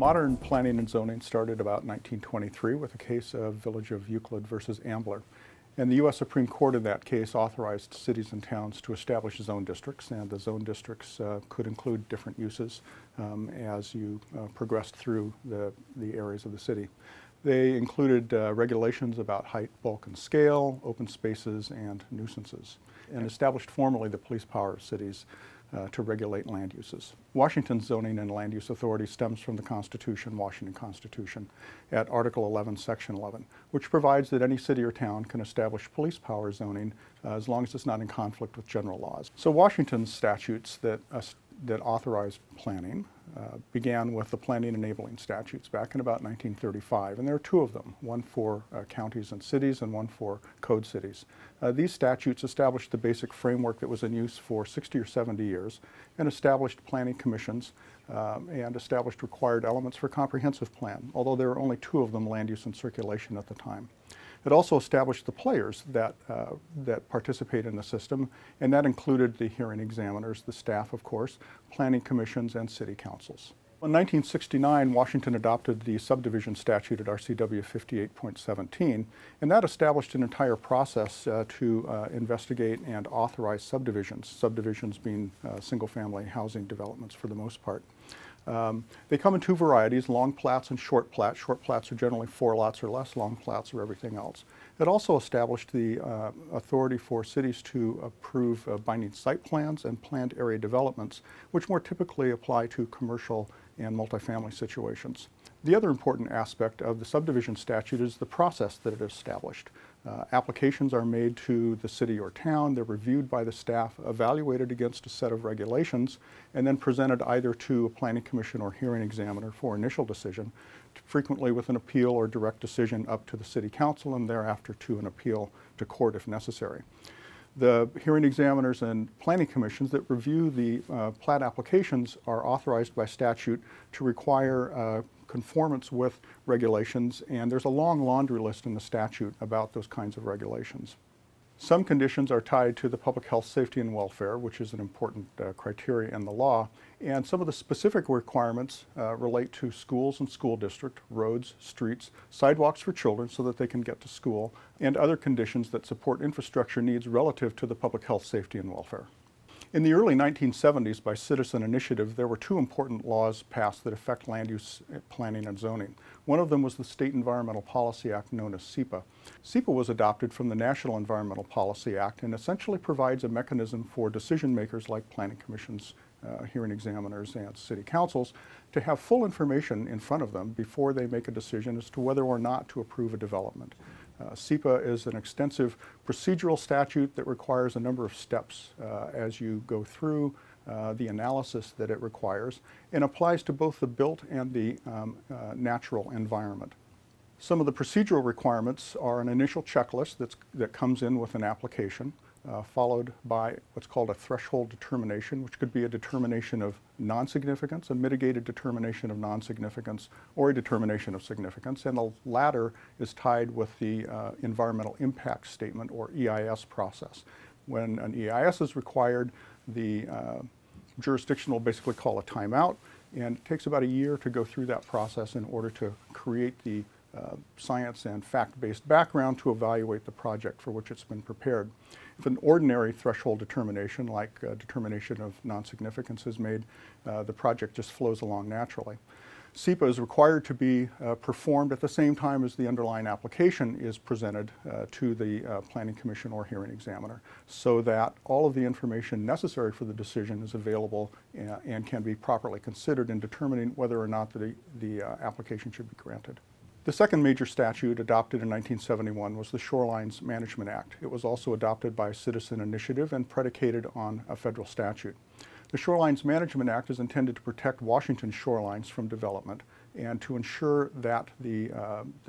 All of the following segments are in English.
Modern planning and zoning started about 1923 with a case of Village of Euclid versus Ambler. And the U.S. Supreme Court in that case authorized cities and towns to establish zone districts, and the zone districts could include different uses as you progressed through the areas of the city. They included regulations about height, bulk, and scale, open spaces, and nuisances, and established formally the police power of cities to regulate land uses. Washington's zoning and land use authority stems from the Constitution, Washington Constitution, at Article 11, Section 11, which provides that any city or town can establish police power zoning as long as it's not in conflict with general laws. So Washington's statutes that authorize planning began with the planning enabling statutes back in about 1935, and there are two of them, one for counties and cities and one for code cities. These statutes established the basic framework that was in use for 60 or 70 years and established planning commissions and established required elements for comprehensive plan, although there were only two of them, land use and circulation, at the time. It also established the players that participate in the system, and that included the hearing examiners, the staff, of course, planning commissions, and city councils. In 1969, Washington adopted the Subdivision Statute at RCW 58.17, and that established an entire process to investigate and authorize subdivisions being single-family housing developments for the most part. They come in two varieties, long plats and short plats. Short plats are generally 4 lots or less, long plats are everything else. It also established the authority for cities to approve binding site plans and planned area developments, which more typically apply to commercial and multifamily situations. The other important aspect of the subdivision statute is the process that it established. Applications are made to the city or town, they're reviewed by the staff, evaluated against a set of regulations, and then presented either to a planning commission or hearing examiner for initial decision, frequently with an appeal or direct decision up to the city council, and thereafter to an appeal to court if necessary. The hearing examiners and planning commissions that review the plat applications are authorized by statute to require conformance with regulations, and there's a long laundry list in the statute about those kinds of regulations. Some conditions are tied to the public health, safety, and welfare, which is an important criteria in the law, and some of the specific requirements relate to schools and school district, roads, streets, sidewalks for children so that they can get to school, and other conditions that support infrastructure needs relative to the public health, safety, and welfare. In the early 1970s, by citizen initiative, there were two important laws passed that affect land use planning and zoning. One of them was the State Environmental Policy Act, known as SEPA. SEPA was adopted from the National Environmental Policy Act and essentially provides a mechanism for decision makers like planning commissions, hearing examiners, and city councils to have full information in front of them before they make a decision as to whether or not to approve a development. SEPA is an extensive procedural statute that requires a number of steps as you go through the analysis that it requires, and applies to both the built and the natural environment. Some of the procedural requirements are an initial checklist that comes in with an application, followed by what's called a threshold determination, which could be a determination of non-significance, a mitigated determination of non-significance, or a determination of significance. And the latter is tied with the environmental impact statement, or EIS, process. When an EIS is required, the jurisdiction will basically call a timeout, and it takes about a year to go through that process in order to create the science and fact-based background to evaluate the project for which it's been prepared. If an ordinary threshold determination, like determination of non-significance, is made, the project just flows along naturally. SEPA is required to be performed at the same time as the underlying application is presented to the planning commission or hearing examiner, so that all of the information necessary for the decision is available and can be properly considered in determining whether or not the application should be granted. The second major statute adopted in 1971 was the Shorelines Management Act. It was also adopted by citizen initiative and predicated on a federal statute. The Shorelines Management Act is intended to protect Washington's shorelines from development and to ensure that the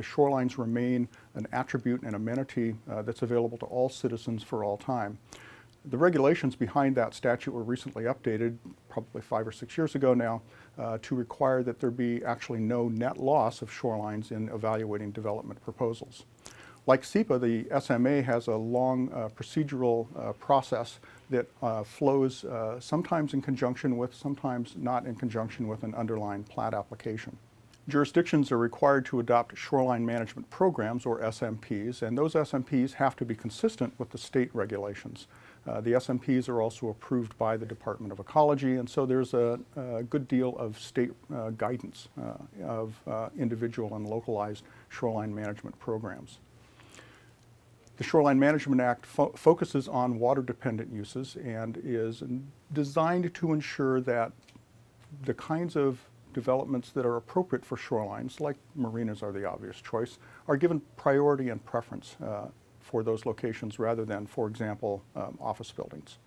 shorelines remain an attribute and amenity that's available to all citizens for all time. The regulations behind that statute were recently updated, probably 5 or 6 years ago now, to require that there be actually no net loss of shorelines in evaluating development proposals. Like SEPA, the SMA has a long procedural process that flows sometimes in conjunction with, sometimes not in conjunction with, an underlying plat application. Jurisdictions are required to adopt shoreline management programs, or SMPs, and those SMPs have to be consistent with the state regulations. The SMPs are also approved by the Department of Ecology, and so there's a good deal of state guidance of individual and localized shoreline management programs. The Shoreline Management Act focuses on water-dependent uses and is designed to ensure that the kinds of developments that are appropriate for shorelines, like marinas are the obvious choice, are given priority and preference for those locations rather than, for example, office buildings.